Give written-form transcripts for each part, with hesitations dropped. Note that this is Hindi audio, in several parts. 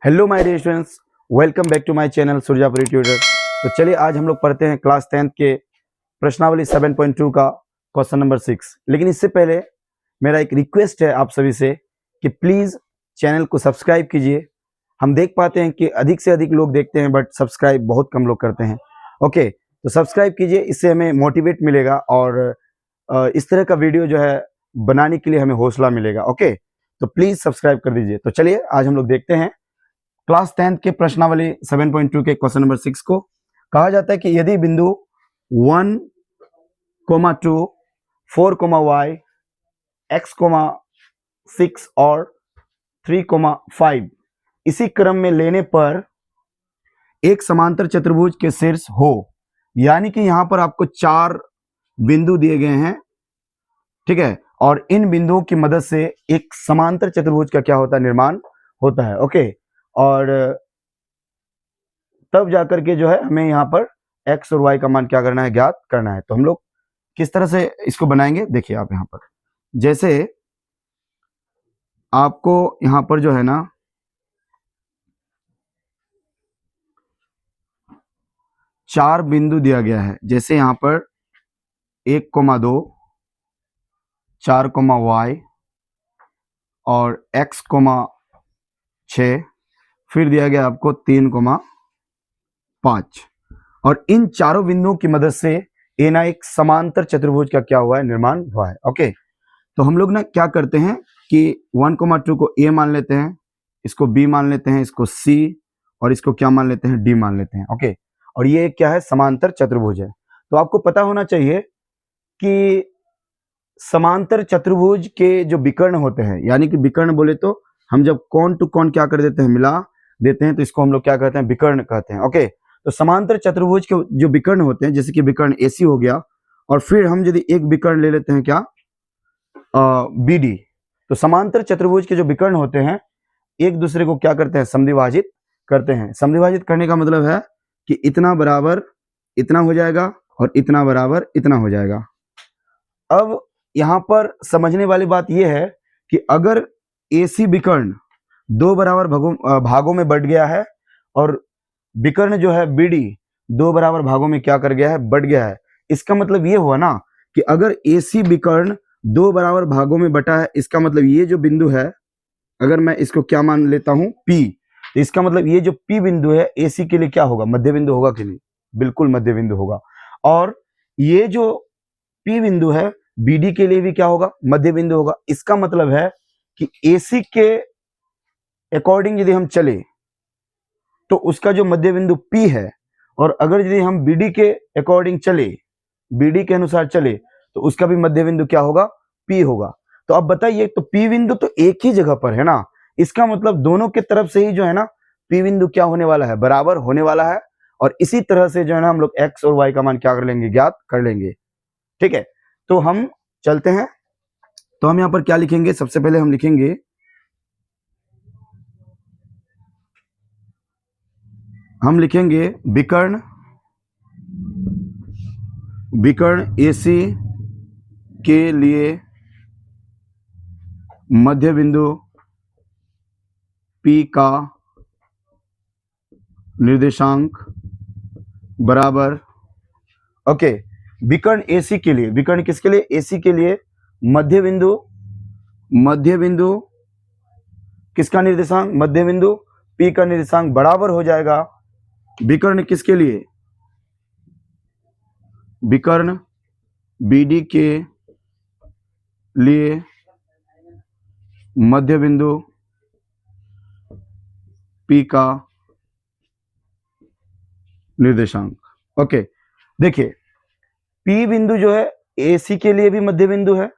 Hello my dear students, welcome back to my channel Surjapuri tutor. तो चलिए आज हम लोग पढ़ते हैं क्लास 10th के प्रश्नावली 7.2 का क्वेश्चन नंबर 6। लेकिन इससे पहले मेरा एक रिक्वेस्ट है आप सभी से कि प्लीज़ चैनल को सब्सक्राइब कीजिए। हम देख पाते हैं कि अधिक से अधिक लोग देखते हैं बट सब्सक्राइब बहुत कम लोग करते हैं। ओके, तो सब्सक्राइब कीजिए, इससे हमें मोटिवेट मिलेगा और इस तरह का वीडियो जो है बनाने के लिए हमें हौसला मिलेगा। ओके, तो प्लीज़ सब्सक्राइब कर दीजिए। तो चलिए आज हम लोग देखते हैं क्लास 10th के प्रश्नावली 7.2 के क्वेश्चन नंबर 6 को। कहा जाता है कि यदि बिंदु 1, 2, 4, y, x, 6 और 3, 5 इसी क्रम में लेने पर एक समांतर चतुर्भुज के शीर्ष हो, यानी कि यहां पर आपको 4 बिंदु दिए गए हैं, ठीक है, और इन बिंदुओं की मदद से एक समांतर चतुर्भुज का क्या होता है, निर्माण होता है। ओके, और तब जाकर के जो है हमें यहाँ पर x और y का मान क्या करना है, ज्ञात करना है। तो हम लोग किस तरह से इसको बनाएंगे, देखिए आप यहाँ पर जैसे आपको यहाँ पर जो है ना 4 बिंदु दिया गया है। जैसे यहाँ पर 1, 2, 4, y और x, 6, फिर दिया गया आपको 3, 5, और इन चारों बिंदुओं की मदद से एक समांतर चतुर्भुज का क्या हुआ है, निर्माण हुआ है। ओके, तो हम लोग ना क्या करते हैं कि 1, 2 को A मान लेते हैं, इसको B मान लेते हैं, इसको C और इसको क्या मान लेते हैं, D मान लेते हैं। ओके, और ये क्या है, समांतर चतुर्भुज है। तो आपको पता होना चाहिए कि समांतर चतुर्भुज के जो विकर्ण होते हैं, यानी कि विकर्ण बोले तो हम जब कोण टू कोण क्या कर देते हैं, मिला देते हैं, तो इसको हम लोग क्या कहते हैं, विकर्ण कहते हैं। ओके, तो समांतर चतुर्भुज के जो विकर्ण होते हैं, जैसे कि विकर्ण AC हो गया, और फिर हम यदि एक विकर्ण ले लेते हैं क्या, BD, तो समांतर चतुर्भुज के जो विकर्ण होते हैं एक दूसरे को क्या करते हैं, समद्विभाजित करते हैं। समद्विभाजित करने का मतलब है कि इतना बराबर इतना हो जाएगा और इतना बराबर इतना हो जाएगा। अब यहाँ पर समझने वाली बात यह है कि अगर AC विकर्ण 2 बराबर भागों में बढ़ गया है और विकर्ण जो है BD 2 बराबर भागों में क्या कर गया है, बढ़ गया है, इसका मतलब ये हुआ ना कि अगर AC विकर्ण 2 बराबर भागों में बटा है, इसका मतलब ये जो बिंदु है, अगर मैं इसको क्या मान लेता हूं, P, तो इसका मतलब ये जो P बिंदु है AC के लिए क्या होगा, मध्य बिंदु होगा कि नहीं, बिल्कुल मध्य बिंदु होगा। और ये जो P बिंदु है BD के लिए भी क्या होगा, मध्य बिंदु होगा। इसका मतलब है कि AC के अकॉर्डिंग यदि हम चले तो उसका जो मध्य बिंदु P है, और अगर यदि हम BD के अकॉर्डिंग चले, BD के अनुसार चले, तो उसका भी मध्य बिंदु क्या होगा, P होगा। तो अब बताइए, तो P बिंदु तो एक ही जगह पर है ना, इसका मतलब दोनों के तरफ से ही जो है ना P बिंदु क्या होने वाला है, बराबर होने वाला है। और इसी तरह से जो है ना हम लोग x और y का मान क्या कर लेंगे, ज्ञात कर लेंगे। ठीक है, तो हम चलते हैं। तो हम यहाँ पर क्या लिखेंगे, सबसे पहले हम लिखेंगे विकर्ण AC के लिए मध्य बिंदु P का निर्देशांक बराबर। ओके, विकर्ण AC के लिए, विकर्ण किसके लिए, AC के लिए मध्य बिंदु किसका निर्देशांक, मध्य बिंदु P का निर्देशांक बराबर हो जाएगा विकर्ण किसके लिए, विकर्ण BD के लिए मध्य बिंदु P का निर्देशांक। ओके, देखिए P बिंदु जो है AC के लिए भी मध्य बिंदु है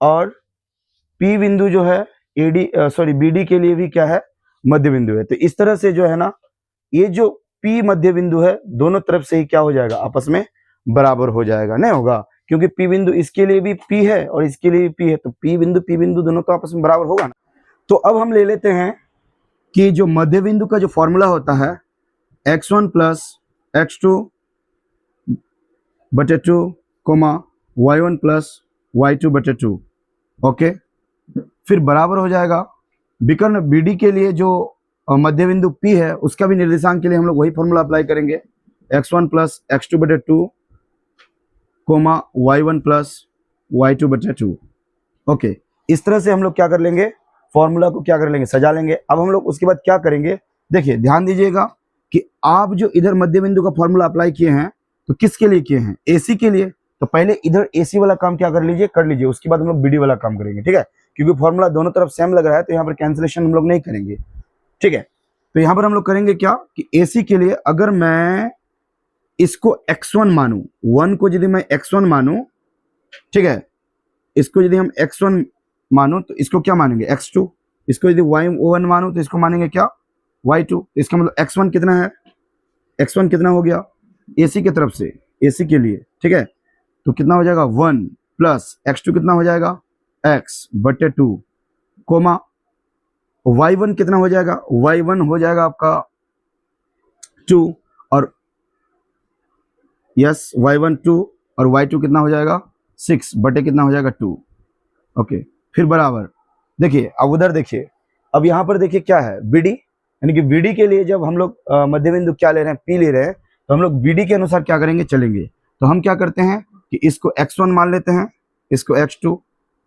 और P बिंदु जो है BD के लिए भी क्या है, मध्य बिंदु है। तो इस तरह से जो है ना ये जो P मध्य बिंदु है दोनों तरफ से ही क्या हो जाएगा, आपस में बराबर हो जाएगा, नहीं होगा, क्योंकि P बिंदु इसके लिए भी P है और इसके लिए भी P है, तो P बिंदु दोनों तो आपस में बराबर होगा ना। तो अब हम ले लेते हैं कि जो मध्य बिंदु का जो फॉर्मूला होता है x1 प्लस x2 बटे 2, y1 प्लस y2 बटे 2। ओके, फिर बराबर हो जाएगा विकर्ण BD के लिए जो और मध्य बिंदु P है उसका भी निर्देशांक के लिए हम लोग वही फॉर्मूला अप्लाई करेंगे, x1 प्लस x2 बटे 2 कोमा y1 प्लस y2 बटे 2। ओके, इस तरह से हम लोग क्या कर लेंगे, फॉर्मूला को क्या कर लेंगे, सजा लेंगे। अब हम लोग उसके बाद क्या करेंगे, देखिए ध्यान दीजिएगा कि आप जो इधर मध्य बिंदु का फॉर्मूला अप्लाई किए हैं तो किसके लिए किए हैं, AC के लिए। तो पहले इधर AC वाला काम क्या कर लीजिए, उसके बाद हम लोग BD वाला काम करेंगे, ठीक है। क्योंकि फॉर्मूला दोनों तरफ सेम लग रहा है तो यहाँ पर कैंसिलेशन हम लोग नहीं करेंगे, ठीक है। तो यहाँ पर हम लोग करेंगे क्या कि AC के लिए अगर मैं इसको x1 मानूं, 1 को यदि मैं x1 मानूं, ठीक है, इसको यदि हम x1 मानूं तो इसको क्या मानेंगे x2, इसको यदि y1 मानूं तो इसको मानेंगे क्या y2। इसका मतलब x1 कितना है, x1 कितना हो गया AC की तरफ से, AC के लिए, ठीक है। तो कितना हो जाएगा 1 प्लस x2 कितना हो जाएगा x बटे 2 कोमा y1 कितना हो जाएगा, y1 हो जाएगा आपका 2 और यस y1 2 और y2 कितना हो जाएगा 6 बटे कितना हो जाएगा 2। ओके, फिर बराबर देखिए, अब उधर देखिए, अब यहाँ पर देखिए क्या है BD, यानी कि BD के लिए जब हम लोग मध्य बिंदु क्या ले रहे हैं P ले रहे हैं तो हम लोग BD के अनुसार क्या करेंगे, चलेंगे। तो हम क्या करते हैं कि इसको x1 मान लेते हैं, इसको x2,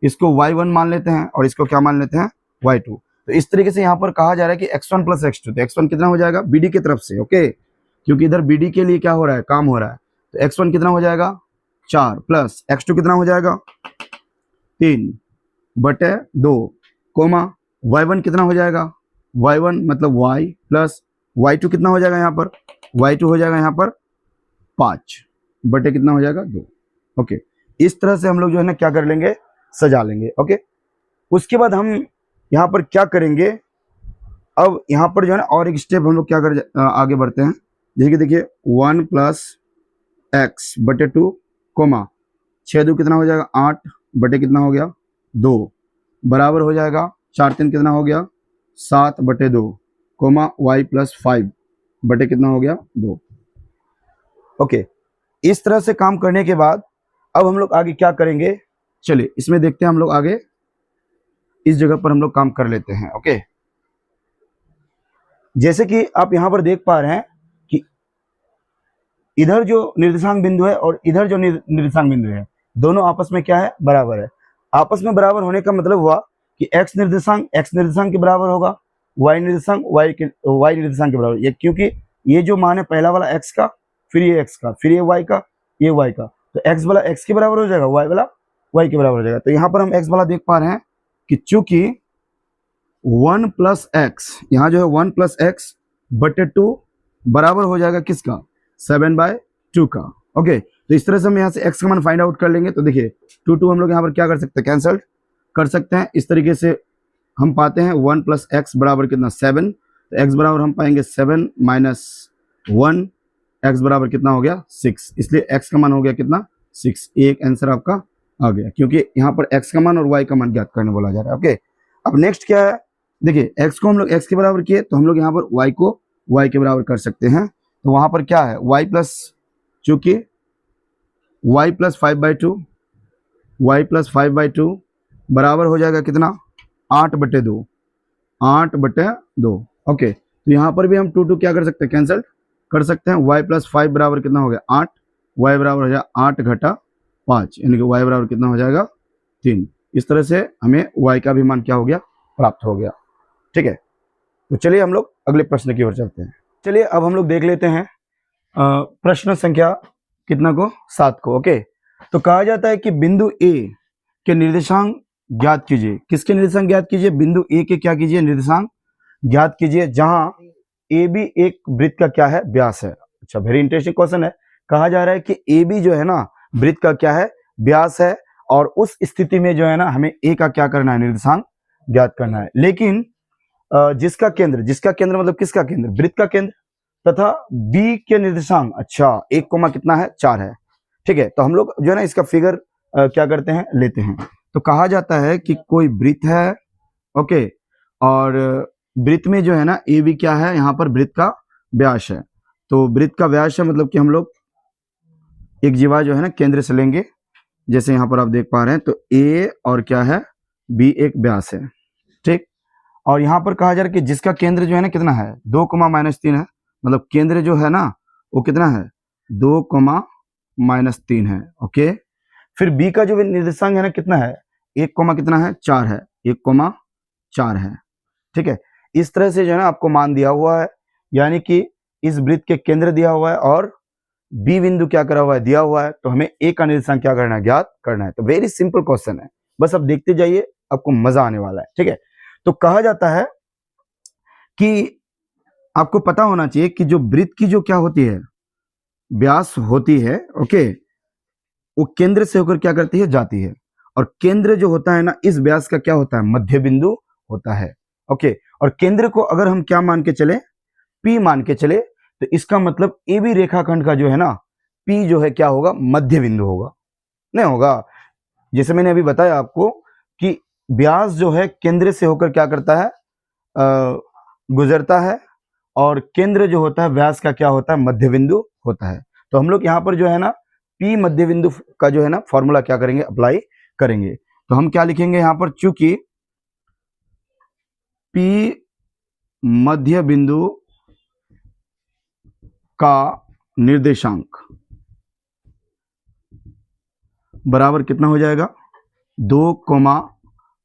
इसको y1 मान लेते हैं और इसको क्या मान लेते हैं y2। तो इस तरीके से यहाँ पर कहा जा रहा है कि x1 प्लस x2, तो x1 कितना हो जाएगा BD की तरफ से, ओके, क्योंकि इधर BD के लिए क्या हो रहा है, काम हो रहा है। तो x1 कितना हो जाएगा 4 प्लस x2 कितना हो जाएगा 3 बटे 2 कोमा y1 कितना हो जाएगा, y1 मतलब y प्लस y2 कितना हो जाएगा, यहाँ पर y2 हो जाएगा यहाँ पर 5 बटे कितना हो जाएगा 2। ओके, इस तरह से हम लोग जो है ना क्या कर लेंगे, सजा लेंगे। ओके, उसके बाद हम यहाँ पर क्या करेंगे, अब यहाँ पर जो है ना और एक स्टेप हम लोग क्या कर आगे बढ़ते हैं। जैसे कि देखिए 1 प्लस x बटे 2 कोमा 6 2 कितना हो जाएगा 8 बटे कितना हो गया 2 बराबर हो जाएगा 4 3 कितना हो गया 7 बटे 2 कोमा y प्लस 5 बटे कितना हो गया 2। ओके, इस तरह से काम करने के बाद अब हम लोग आगे क्या करेंगे, चलिए इसमें देखते हैं हम लोग आगे इस जगह पर हम लोग काम कर लेते हैं। ओके, जैसे कि आप यहां पर देख पा रहे हैं कि इधर जो निर्देशांक बिंदु है और इधर जो निर्देशांक बिंदु है दोनों आपस में क्या है, बराबर है। आपस में बराबर होने का मतलब हुआ कि x निर्देशांक के बराबर होगा, y निर्देशांक y निर्देशांक के बराबर, ये क्योंकि ये जो मान है पहला वाला x का, फिर ये x का, फिर ये y का, ये y का, तो x वाला x के बराबर हो जाएगा, y वाला y के बराबर हो जाएगा। तो यहाँ पर हम x वाला देख पा रहे हैं कि चूंकि 1 प्लस एक्स, यहाँ जो है 1 प्लस एक्स बटे 2 बराबर हो जाएगा किसका, 7/2 का। ओके, तो इस तरह से हम यहाँ से x का मान फाइंड आउट कर लेंगे। तो देखिए 2 हम लोग यहाँ पर क्या कर सकते हैं, कैंसल कर सकते हैं। इस तरीके से हम पाते हैं 1 प्लस एक्स बराबर कितना 7, तो x बराबर हम पाएंगे 7 माइनस 1, x बराबर कितना हो गया 6, इसलिए x का मान हो गया कितना 6। एक आंसर आपका आ गया, क्योंकि यहाँ पर x का मान और y का मान ज्ञात करने बोला जा रहा है। ओके, अब नेक्स्ट क्या है, देखिए x को हम लोग x के बराबर किए तो हम लोग यहाँ पर y को y के बराबर कर सकते हैं। तो वहाँ पर क्या है y प्लस, चूंकि y प्लस 5/2, y प्लस 5/2 बराबर हो जाएगा कितना 8 बटे 2, 8 बटे 2। ओके, तो यहाँ पर भी हम 2 क्या कर सकते हैं, कैंसल कर सकते हैं। y प्लस 5 बराबर कितना हो गया 8, y बराबर हो जाएगा 8 घटा 5, यानी कि y बराबर कितना हो जाएगा 3। इस तरह से हमें y का भी मान क्या हो गया, प्राप्त हो गया। ठीक है, तो चलिए हम लोग अगले प्रश्न की ओर चलते हैं। चलिए अब हम लोग देख लेते हैं प्रश्न संख्या कितना को, 7 को। ओके, तो कहा जाता है कि बिंदु A के निर्देशांक ज्ञात कीजिए। किसके निर्देशांक ज्ञात कीजिए, बिंदु A के क्या कीजिए, निर्देशांक ज्ञात कीजिए, जहां AB एक वृत्त का क्या है, व्यास है। अच्छा, वेरी इंटरेस्टिंग क्वेश्चन है। कहा जा रहा है कि AB जो है ना वृत्त का क्या है, व्यास है, और उस स्थिति में जो है ना हमें A का क्या करना है, निर्देशांक ज्ञात करना है। लेकिन जिसका केंद्र मतलब किसका केंद्र, वृत्त का केंद्र, तथा B के निर्देशांक, अच्छा 1, कितना है 4 है। ठीक है, तो हम लोग जो है ना इसका फिगर क्या करते हैं, लेते हैं। तो कहा जाता है कि कोई वृत्त है, ओके, और वृत्त में जो है ना AB क्या है, यहाँ पर वृत्त का व्यास है। तो वृत्त का व्यास है मतलब कि हम लोग एक जीवा जो है ना केंद्र से लेंगे, जैसे यहाँ पर आप देख पा रहे हैं। तो A और क्या है, B एक व्यास है। ठीक, और यहाँ पर कहा जा रहा है कि जिसका केंद्र जो है ना कितना है 2, -3 है, मतलब केंद्र जो है ना वो कितना है 2, -3 है। ओके, फिर बी का जो निर्देशांक है ना कितना है 1, कितना है 4 है, 1,4 है। ठीक है, इस तरह से जो है ना आपको मान दिया हुआ है, यानी कि इस वृत्त के केंद्र दिया हुआ है और बी बिंदु क्या करा हुआ है दिया हुआ है, तो हमें ए का निर्देशांक क्या करना है ज्ञात करना है। तो वेरी सिंपल क्वेश्चन है, बस अब देखते जाइए, आपको मजा आने वाला है। ठीक है, तो कहा जाता है कि आपको पता होना चाहिए कि जो वृत्त की जो क्या होती है व्यास होती है, ओके, वो केंद्र से होकर क्या करती है जाती है, और केंद्र जो होता है ना इस व्यास का क्या होता है मध्य बिंदु होता है। ओके, और केंद्र को अगर हम क्या मान के चले P मान के चले, तो इसका मतलब ए बी रेखाखंड का जो है ना P जो है क्या होगा मध्य बिंदु होगा, नहीं होगा। जैसे मैंने अभी बताया आपको कि व्यास जो है केंद्र से होकर क्या करता है गुजरता है, और केंद्र जो होता है व्यास का क्या होता है मध्य बिंदु होता है। तो हम लोग यहाँ पर जो है ना P मध्य बिंदु का जो है ना फॉर्मूला क्या करेंगे अप्लाई करेंगे। तो हम क्या लिखेंगे यहाँ पर, चूंकि P मध्य बिंदु का निर्देशांक बराबर कितना हो जाएगा 2,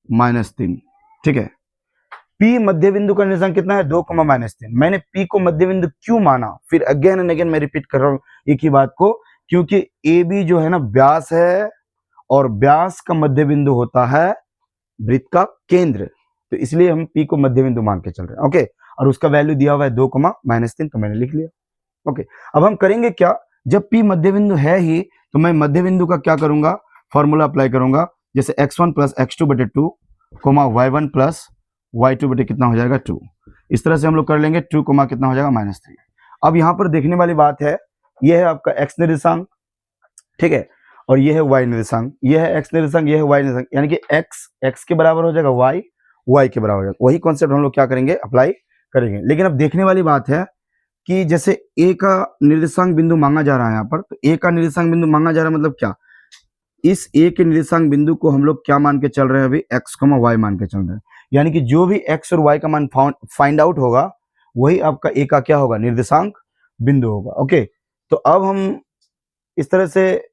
-3। ठीक है, P मध्य बिंदु का निर्देशांक कितना है 2, -3। मैंने P को मध्य बिंदु क्यों माना, फिर अगेन एंड अगेन मैं रिपीट कर रहा हूं एक ही बात को, क्योंकि ए बी जो है ना व्यास है और व्यास का मध्य बिंदु होता है वृत्त का केंद्र, तो इसलिए हम P को मध्य बिंदु मान के चल रहे हैं। ओके, और उसका वैल्यू दिया हुआ है 2, -3, तो मैंने लिख लिया। ओके, अब हम करेंगे क्या, जब P मध्य बिंदु है ही तो मैं मध्य बिंदु का क्या करूंगा फॉर्मूला अप्लाई करूंगा, जैसे x1 + x2/2, y1 + y2 बटे कितना हो जाएगा 2, इस तरह से हम लोग कर लेंगे 2, कितना हो जाएगा -3। अब यहाँ पर देखने वाली बात है, यह है आपका x निर्देशांक, ठीक है, और यह है y निर्देशांक, यह है x निर्देशांक, यह है y निर्देशांक, यानी कि x के बराबर हो जाएगा, y के बराबर हो जाएगा। वही कॉन्सेप्ट हम लोग क्या करेंगे अप्लाई करेंगे। लेकिन अब देखने वाली बात है कि जैसे a का निर्देशांक बिंदु मांगा जा रहा है यहाँ पर, तो a का निर्देशांक बिंदु मांगा जा रहा है मतलब क्या, इस a के निर्देशांक बिंदु को हम लोग क्या मान के चल रहे हैं अभी x, y मान के चल रहे हैं, यानी कि जो भी x और y का मान फाइंड आउट होगा वही आपका a का क्या होगा निर्देशांक बिंदु होगा। ओके, तो अब हम इस तरह से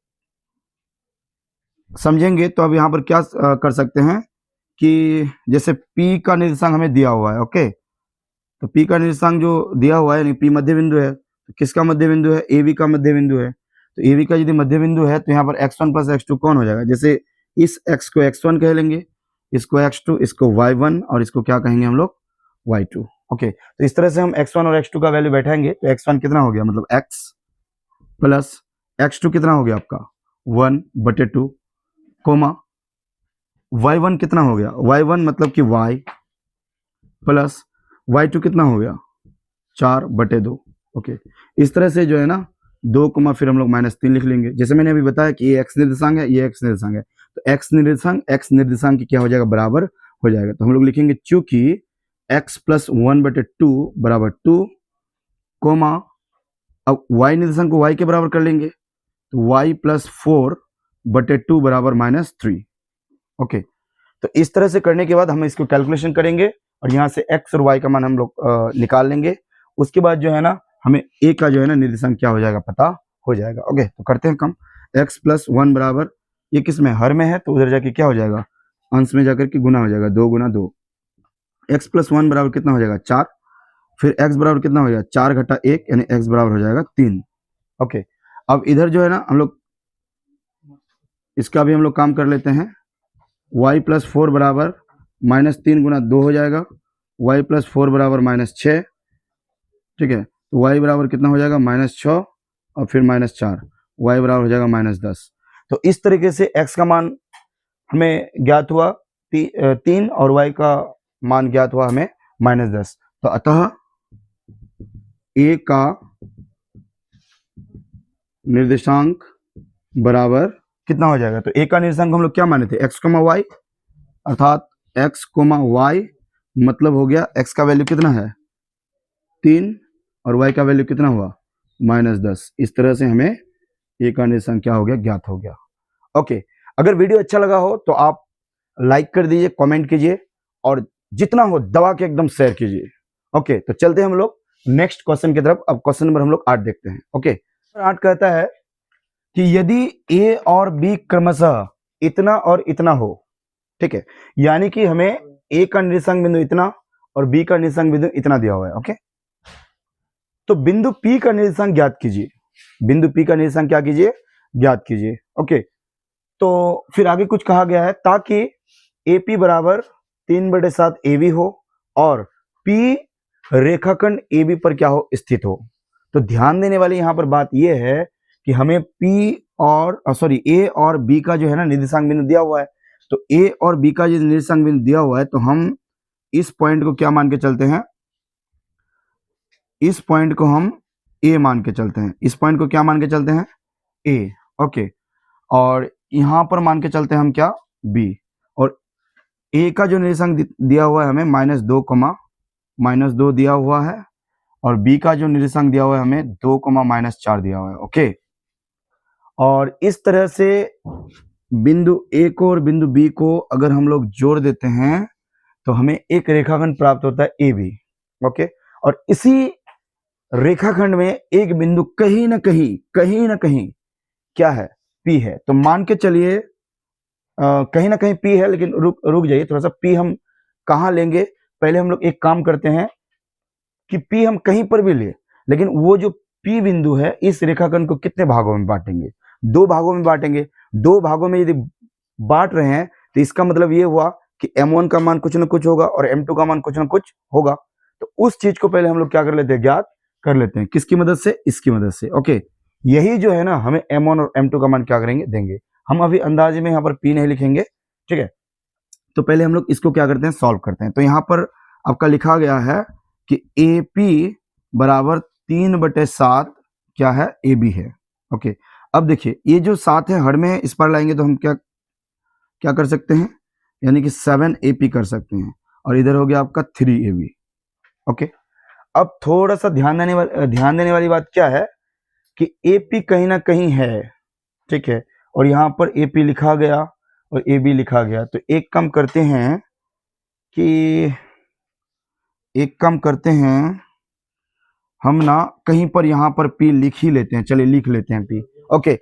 समझेंगे, तो अब यहाँ पर क्या कर सकते हैं कि जैसे P का निर्देशांक हमें दिया हुआ है, ओके, तो P का निर्देशांक जो दिया हुआ है यानी P मध्य बिंदु है, तो किसका मध्य बिंदु है AB का मध्य बिंदु है, तो AB का यदि मध्य बिंदु है तो यहाँ पर x1 + x2 कौन हो जाएगा, जैसे इस x को x1 कह लेंगे, इसको x2, इसको y1 और इसको क्या कहेंगे हम लोग y2। ओके, तो इस तरह से हम x1 और x2 का वैल्यू बैठाएंगे, तो x1 कितना हो गया मतलब x प्लस x2 कितना हो गया आपका 1/2, कोमा y1 कितना हो गया, y1 मतलब कि y प्लस y2 कितना हो गया 4/2। ओके, इस तरह से जो है ना 2, फिर हम लोग -3 लिख लेंगे। जैसे मैंने अभी बताया कि ये x निर्देशांक है, ये x निर्देशांक है, तो x निर्देशांक की क्या हो जाएगा बराबर हो जाएगा। तो हम लोग लिखेंगे चूंकि x + 1/2 बराबर 2, कोमा अब y निर्देशांक को y के बराबर कर लेंगे, तो y + 4/2 बराबर -3। ओके, तो इस तरह से करने के बाद हम इसको कैलकुलेशन करेंगे और यहाँ से x और y का मान हम लोग निकाल लेंगे। उसके बाद जो है ना हमें a का जो है ना निर्देशांक क्या हो जाएगा पता हो जाएगा। ओके, तो करते हैं कम, x + 1 बराबर, ये किस में हर में है तो उधर जाके क्या हो जाएगा अंश में जाकर के गुना हो जाएगा, 2 × 2, x + 1 बराबर कितना हो जाएगा 4, फिर x बराबर कितना हो जाएगा 4 - 1 यानी x बराबर हो जाएगा 3। ओके, अब इधर जो है ना हम लोग इसका भी हम लोग काम कर लेते हैं, y + 4 बराबर -3 × 2 हो जाएगा, y + 4 बराबर -6, ठीक है, तो y बराबर कितना हो जाएगा -6 और फिर -4, y बराबर हो जाएगा -10। तो इस तरीके से x का मान हमें ज्ञात हुआ 3 और y का मान ज्ञात हुआ हमें -10। तो अतः a का निर्देशांक बराबर कितना हो जाएगा, तो a का निर्देशांक हम लोग क्या माने थे x, y, अर्थात x, y मतलब हो गया x का वैल्यू कितना है 3 और y का वैल्यू कितना हुआ -10। इस तरह से हमें a का निर्देशांक क्या हो गया ज्ञात हो गया। ओके, अगर वीडियो अच्छा लगा हो तो आप लाइक कर दीजिए, कमेंट कीजिए और जितना हो दबा के एकदम शेयर कीजिए। ओके, तो चलते हैं हम लोग नेक्स्ट क्वेश्चन की तरफ। अब क्वेश्चन नंबर हम लोग 8 देखते हैं। ओके, 8 कहता है कि यदि ए और बी क्रमशः इतना और इतना हो, ठीक है, यानी कि हमें ए का निर्देशांक बिंदु इतना और बी का निर्देशांक बिंदु इतना दिया हुआ है। ओके, तो बिंदु पी का निर्देशांक ज्ञात कीजिए। बिंदु पी का निर्देशांक क्या कीजिए, ज्ञात कीजिए। ओके, तो फिर आगे कुछ कहा गया है, ताकि AP बराबर 3/7 AB हो और P रेखाखंड AB पर क्या हो, स्थित हो। तो ध्यान देने वाली यहां पर बात यह है कि हमें A और B का जो है ना निर्देशांक बिंदु दिया हुआ है। तो A और B का जो निर्देशांक बिंदु दिया हुआ है, तो हम इस पॉइंट को क्या मान के चलते हैं, इस पॉइंट को हम A मान के चलते हैं। इस पॉइंट को क्या मान के चलते हैं, A। ओके, और यहां पर मान के चलते हैं हम क्या, B। और A का जो निर्देशांक दिया हुआ है हमें -2 दिया हुआ है, और B का जो निर्देशांक दिया हुआ है हमें 2, -4 दिया हुआ है। ओके, और इस तरह से बिंदु A को और बिंदु B को अगर हम लोग जोड़ देते हैं तो हमें एक रेखाखंड प्राप्त होता है AB। ओके, और इसी रेखाखंड में एक बिंदु कहीं ना कहीं क्या है, P है। तो मान के चलिए कहीं ना कहीं P है, लेकिन रुक जाइए थोड़ा सा। P हम कहाँ लेंगे, पहले हम लोग एक काम करते हैं कि P हम कहीं पर भी ले, लेकिन वो जो P बिंदु है इस रेखाखंड को कितने भागों में बांटेंगे, 2 भागों में बांटेंगे। 2 भागों में यदि बांट रहे हैं तो इसका मतलब ये हुआ कि M1 का मान कुछ ना कुछ होगा और M2 का मान कुछ ना कुछ होगा। तो उस चीज को पहले हम लोग क्या कर लेते हैं, ज्ञात कर लेते हैं। किसकी मदद से, इसकी मदद से। ओके, यही जो है ना हमें M1 और M2 का मान क्या करेंगे, देंगे। हम अभी अंदाजे में यहाँ पर P नहीं लिखेंगे, ठीक है। तो पहले हम लोग इसको क्या करते हैं, सॉल्व करते हैं। तो यहाँ पर आपका लिखा गया है कि AP बराबर 3/7 क्या है, AB है। ओके, अब देखिए ये जो 7 है हर में है, इस पर लाएंगे तो हम क्या कर सकते हैं, यानी कि 7AP कर सकते हैं, और इधर हो गया आपका 3AB। ओके, अब थोड़ा सा ध्यान देने वाली बात क्या है कि AP कहीं ना कहीं है, ठीक है, और यहाँ पर AP लिखा गया और AB लिखा गया। तो एक काम करते हैं हम ना कहीं पर यहाँ पर P लिख ही लेते हैं। चलिए लिख लेते हैं P। ओके,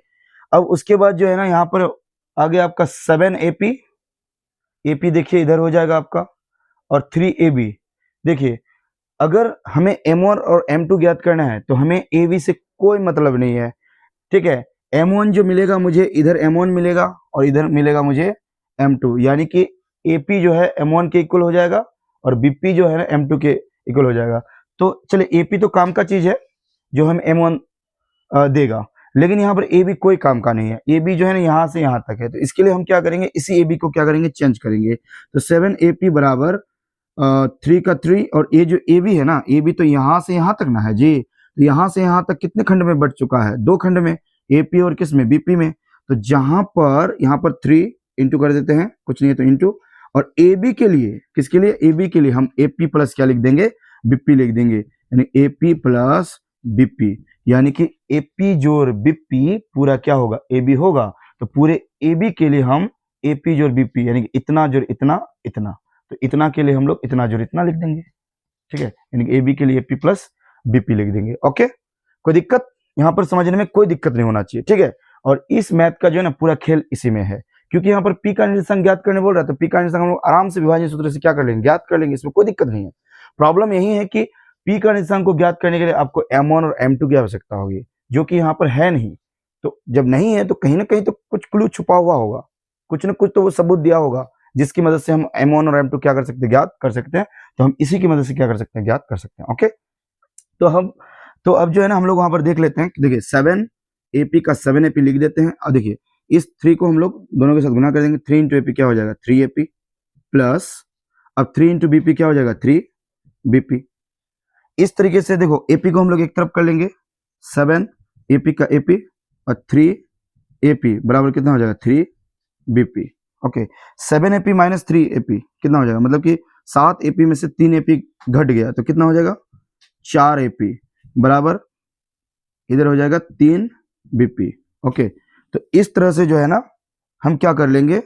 अब उसके बाद जो है ना यहाँ पर आगे आपका 7AP, AP देखिए इधर हो जाएगा आपका, और 3AB। देखिए अगर हमें M1 और M2 ज्ञात करना है तो हमें AB से कोई मतलब नहीं है, ठीक है। M1 जो मिलेगा मुझे, इधर M1 मिलेगा और इधर मिलेगा मुझे M2, यानी कि AP जो है M1 के इक्वल हो जाएगा और BP जो है ना M2 के इक्वल हो जाएगा। तो चलिए AP तो काम का चीज है जो हम M1 देगा, लेकिन यहाँ पर AB कोई काम का नहीं है। AB जो है ना यहाँ से यहाँ तक है, तो इसके लिए हम क्या करेंगे, इसी AB को क्या करेंगे, चेंज करेंगे। तो 7AP बराबर 3 का 3, और ये जो AB है ना, AB तो यहाँ से यहाँ तक ना है जी। तो यहाँ से यहाँ तक कितने खंड में बट चुका है, 2 खंड में, AP और किस में, BP में। तो जहां पर यहाँ पर 3 इंटू कर देते हैं, कुछ नहीं है तो इंटू, और AB के लिए, किसके लिए, AB के लिए हम AP प्लस क्या लिख देंगे, BP लिख देंगे, यानी AP प्लस BP, यानी कि AP जोड़ BP पूरा क्या होगा, AB होगा। तो पूरे AB के लिए हम AP जोड़ BP यानी कि इतना जोड़ इतना इतना, तो इतना के लिए हम लोग इतना जोड़ इतना लिख देंगे, ठीक है, यानी कि AB के लिए AP प्लस BP लिख देंगे। ओके, कोई दिक्कत यहाँ पर, समझने में कोई दिक्कत नहीं होना चाहिए, ठीक है। और इस मैथ का जो है ना पूरा खेल इसी में है, क्योंकि यहाँ पर P का निर्देशांक ज्ञात करने बोल रहा है, तो P का निर्देशांक हम लोग आराम से विभाजन सूत्र से क्या कर लेंगे, ज्ञात कर लेंगे, इसमें कोई दिक्कत नहीं है। प्रॉब्लम यही है कि P का निर्देशांक को ज्ञात करने के लिए आपको M1 और M2 की आवश्यकता होगी, जो कि यहाँ पर है नहीं। तो जब नहीं है तो कहीं ना कहीं तो कुछ क्लू छुपा हुआ होगा, कुछ ना कुछ तो वो सबूत दिया होगा जिसकी मदद से हम M1 और M2 क्या कर सकते हैं, ज्ञात कर सकते हैं। तो हम इसी की मदद से क्या कर सकते हैं, ज्ञात कर सकते हैं। ओके, तो अब जो है ना हम लोग वहां पर देख लेते हैं। देखिए 7AP का 7AP लिख देते हैं, और देखिए इस 3 को हम लोग दोनों के साथ गुना कर देंगे। 3 इंटू AP क्या हो जाएगा, 3AP प्लस, अब 3 इंटू BP क्या हो जाएगा, 3BP। इस तरीके से देखो AP को हम लोग एक तरफ कर लेंगे, 7AP का AP और 3AP बराबर कितना हो जाएगा, 3BP। Okay, 7AP minus 3AP कितना हो जाएगा, मतलब कि 7AP में से 3AP घट गया तो कितना हो जाएगा, 4AP बराबर इधर हो जाएगा 3BP। ओके, तो इस तरह से जो है ना हम क्या कर लेंगे,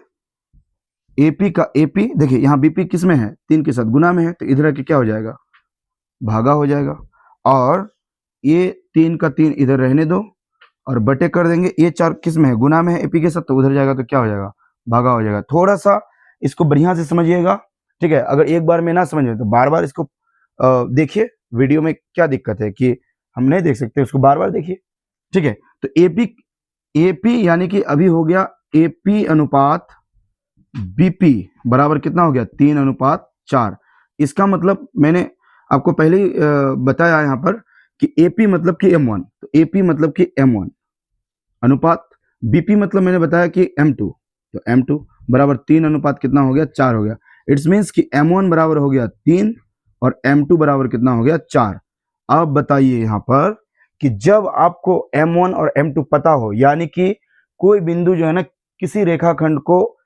एपी का एपी देखिए यहाँ बीपी किस में है, 3 के साथ गुना में है, तो इधर आके क्या हो जाएगा, भागा हो जाएगा। और ये 3 का 3 इधर रहने दो और बटे कर देंगे, ये 4 किस में है, गुना में है एपी के साथ, तो उधर जाएगा तो क्या हो जाएगा, भागा हो जाएगा। थोड़ा सा इसको बढ़िया से समझिएगा, ठीक है। अगर एक बार में ना समझे तो बार बार इसको देखिए। वीडियो में क्या दिक्कत है कि हम नहीं देख सकते, उसको बार बार देखिए, ठीक है। तो एपी यानी कि अभी हो गया एपी अनुपात बीपी बराबर कितना हो गया, 3:4। इसका मतलब मैंने आपको पहले ही बताया यहाँ पर कि एपी मतलब कि M1, तो एपी मतलब कि M1 अनुपात बीपी मतलब मैंने बताया कि M2, तो M2 बराबर 3 अनुपात कितना हो गया, 4 हो गया। इट्स मीन्स कि M1 बराबर हो गया 3 और M2 बराबर कितना हो गया, 4। अब बताइए यहाँ पर कि जब आपको M1 और M2 पता हो, यानी कि कोई बिंदु जो है ना किसी रेखाखंड को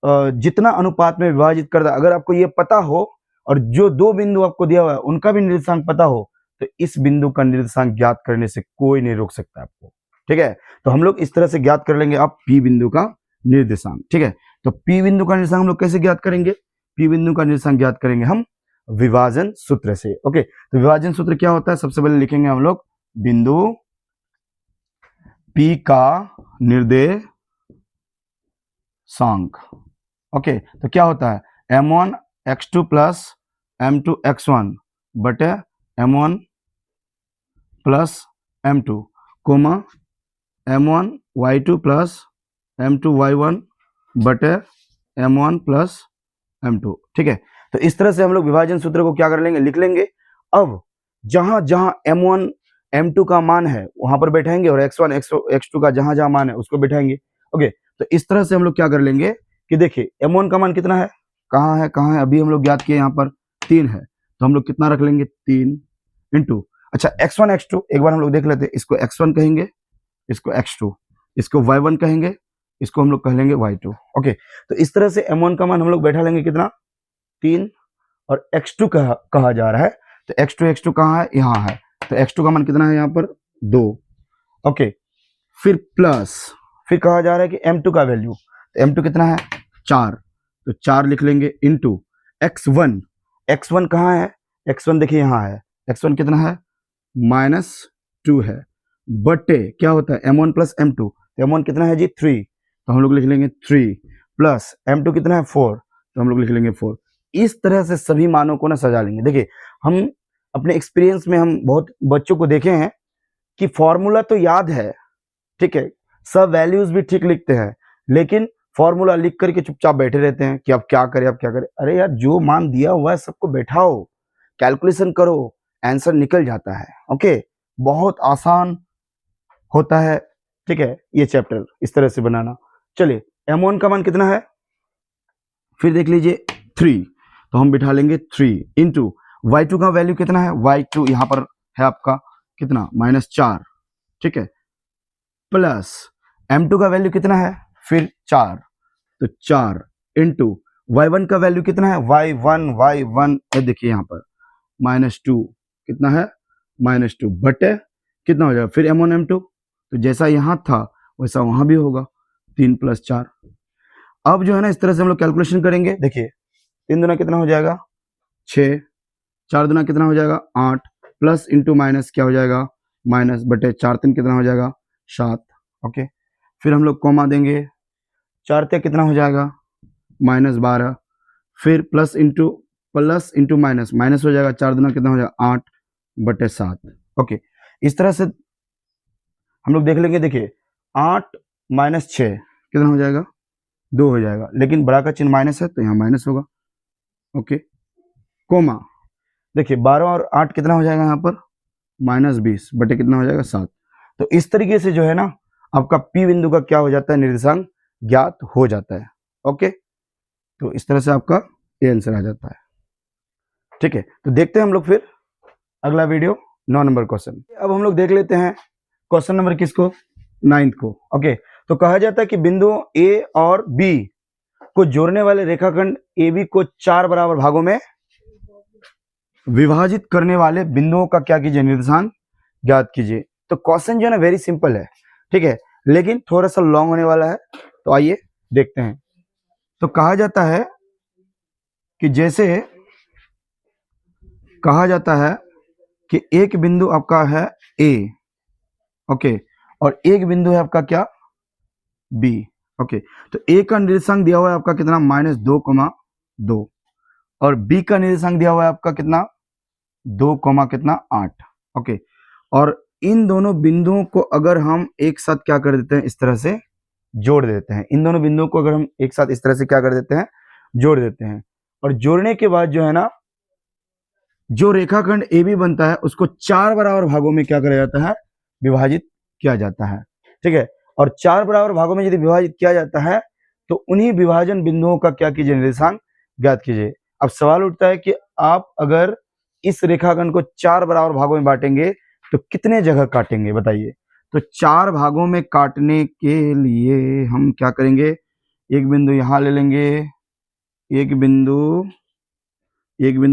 जितना अनुपात में विभाजित करता, अगर आपको ये पता हो और जो दो बिंदु आपको दिया हुआ है उनका भी निर्देशांक पता हो, तो इस बिंदु का निर्देशांक ज्ञात करने से कोई नहीं रोक सकता आपको, ठीक है। तो हम लोग इस तरह से ज्ञात कर लेंगे आप P बिंदु का निर्देशांक, ठीक है। तो P बिंदु का निर्देशांक हम लोग कैसे ज्ञात करेंगे, P बिंदु का निर्देशांक ज्ञात करेंगे हम विभाजन सूत्र से। ओके, तो विभाजन सूत्र क्या होता है, सबसे पहले लिखेंगे हम लोग बिंदु P का निर्देशांक। ओके, तो क्या होता है, M1 x2 plus M2 x1 बटे M1 plus M2 coma M1 y2 plus M2 y1 बटे M1 प्लस M2, ठीक है। तो इस तरह से हम लोग विभाजन सूत्र को क्या कर लेंगे, लिख लेंगे। अब जहां जहां M1 M2 का मान है वहां पर बैठाएंगे और x1 x2 का जहां जहां मान है उसको बैठाएंगे। ओके, तो इस तरह से हम लोग क्या कर लेंगे कि देखिए M1 का मान कितना है, कहाँ है, अभी हम लोग ज्ञात किए यहाँ पर 3 है, तो हम लोग कितना रख लेंगे, 3 इंटू, अच्छा x1 x2 एक बार हम लोग देख लेते हैं, इसको x1 कहेंगे, इसको x2, इसको y1 कहेंगे, इसको हम लोग कह लेंगे y2। ओके, तो इस तरह से M1 का मान हम लोग बैठा लेंगे कितना, 3, और x2 कहा जा रहा है, तो x2 कहाँ है, यहाँ है, तो x2 का मान कितना है यहाँ पर 2। ओके, फिर प्लस, फिर कहा जा रहा है कि M2 का वैल्यू, तो M2 कितना है 4, तो 4 लिख लेंगे इंटू x1 कहाँ है, x1 देखिए यहाँ है, x1 कितना है -2 है, बटे क्या होता है M1 प्लस M2, तो M1 कितना है जी 3, तो हम लोग लिख लेंगे 3 प्लस M2 कितना है 4, तो हम लोग लिख लेंगे 4। इस तरह से सभी मानों को ना सजा लेंगे। देखिए हम अपने एक्सपीरियंस में हम बहुत बच्चों को देखे हैं कि फॉर्मूला तो याद है, ठीक है, सब वैल्यूज भी ठीक लिखते हैं, लेकिन फॉर्मूला लिख करके चुपचाप बैठे रहते हैं कि अब क्या करें, अब क्या करें। अरे यार, जो मान दिया हुआ है सबको बैठाओ, कैलकुलेशन करो, आंसर निकल जाता है। ओके, बहुत आसान होता है, ठीक है, ये चैप्टर इस तरह से बनाना। चलिए M1 का मान कितना है, फिर देख लीजिए 3, तो हम बिठा लेंगे 3 इंटू y2 का वैल्यू कितना है, y2 यहाँ पर है आपका कितना -4, ठीक है, प्लस M2 का वैल्यू कितना है फिर 4, तो 4 इंटू y1 का वैल्यू कितना है, y1 ये देखिए यहाँ पर -2 कितना है -2 बटे कितना हो जाएगा फिर M1 M2, तो जैसा यहाँ था वैसा वहां भी होगा 3 + 4। अब जो है ना इस तरह से हम लोग कैलकुलेशन करेंगे। देखिए 3 दूना कितना हो जाएगा 6, 4 दूना कितना हो जाएगा 8, प्लस इंटू माइनस क्या हो जाएगा माइनस बटे 4 3 कितना हो जाएगा 7। ओके, फिर हम लोग कॉमा देंगे, 4 ते कितना हो जाएगा -12, फिर प्लस इंटू माइनस हो जाएगा, 4 दूना कितना हो जाएगा 8 बटे 7। ओके, इस तरह से हम लोग देख लेंगे। देखिए 8 - 6 कितना हो जाएगा 2 हो जाएगा, लेकिन बड़ा का चिन्ह माइनस है तो यहाँ माइनस होगा। ओके, कोमा देखिए 12 और 8 कितना हो जाएगा यहाँ पर -20 बटे कितना हो जाएगा 7। तो इस तरीके से जो है ना आपका P बिंदु का क्या हो जाता है निर्देशांक ज्ञात हो जाता है। ओके, तो इस तरह से आपका ये आंसर आ जाता है। ठीक है, तो देखते हैं हम लोग फिर अगला वीडियो 9 नंबर क्वेश्चन। अब हम लोग देख लेते हैं क्वेश्चन नंबर किसको 9th को। ओके, तो कहा जाता है कि बिंदु A और B को जोड़ने वाले रेखाखंड AB को 4 बराबर भागों में विभाजित करने वाले बिंदुओं का क्या कीजिए निर्देशांक ज्ञात कीजिए। तो क्वेश्चन जो है ना वेरी सिंपल है, ठीक है, लेकिन थोड़ा सा लॉन्ग होने वाला है, तो आइए देखते हैं। तो कहा जाता है कि जैसे कहा जाता है कि एक बिंदु आपका है ए, ओके, और एक बिंदु है आपका क्या, बी, ओके। तो ए का निर्देशांक दिया हुआ है आपका कितना, -2,2, और बी का निर्देशांक दिया हुआ है आपका कितना, 2, कितना 8, ओके। और इन दोनों बिंदुओं को अगर हम एक साथ क्या कर देते हैं, इस तरह से जोड़ देते हैं, इन दोनों बिंदुओं को अगर हम एक साथ इस तरह से क्या कर देते हैं, जोड़ देते हैं, और जोड़ने के बाद जो है ना, जो रेखाखंड ए बी बनता है उसको 4 बराबर भागों में क्या करा जाता है, विभाजित किया जाता है, ठीक है। और 4 बराबर भागों में यदि विभाजित किया जाता है तो उन्हीं विभाजन बिंदुओं का क्या कीजिए, निर्देशांक ज्ञात कीजिए। अब सवाल उठता है कि आप अगर इस रेखाखंड को 4 बराबर भागों में बांटेंगे तो कितने जगह काटेंगे, बताइए। तो 4 भागों में काटने के लिए हम क्या करेंगे, एक बिंदु यहां ले लेंगे, एक बिंदु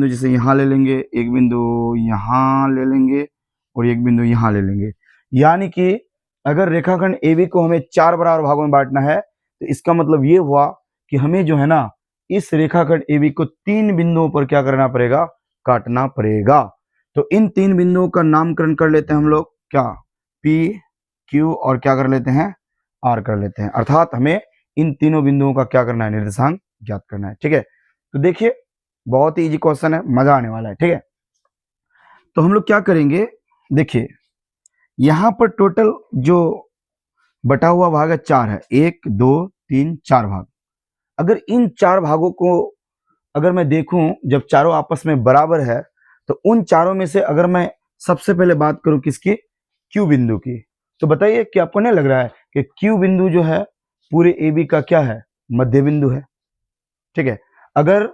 जैसे यहाँ ले लेंगे, एक बिंदु यहाँ ले लेंगे, और एक बिंदु यहाँ ले लेंगे। यानी कि अगर रेखाखंड ए बी को हमें 4 बराबर भागों में बांटना है तो इसका मतलब ये हुआ कि हमें जो है ना, इस रेखाखंड ए बी को 3 बिंदुओं पर क्या करना पड़ेगा, काटना पड़ेगा। तो इन 3 बिंदुओं का नामकरण कर लेते हैं हम लोग, क्या, पी, क्यू, और क्या कर लेते हैं, आर कर लेते हैं। अर्थात हमें इन तीनों बिंदुओं का क्या करना है, निर्देशांक ज्ञात करना है, ठीक है। तो देखिए बहुत ही इजी क्वेश्चन है, मजा आने वाला है, ठीक है। तो हम लोग क्या करेंगे, देखिए यहां पर टोटल जो बटा हुआ भाग है 4 है, 1 2 3 4 भाग। अगर इन 4 भागों को अगर मैं देखूं, जब चारों आपस में बराबर है, तो उन चारों में से अगर मैं सबसे पहले बात करूं किसकी, क्यू बिंदु की, तो बताइए कि आपको नहीं लग रहा है कि क्यू बिंदु जो है पूरे ए बी का क्या है, मध्य बिंदु है, ठीक है। अगर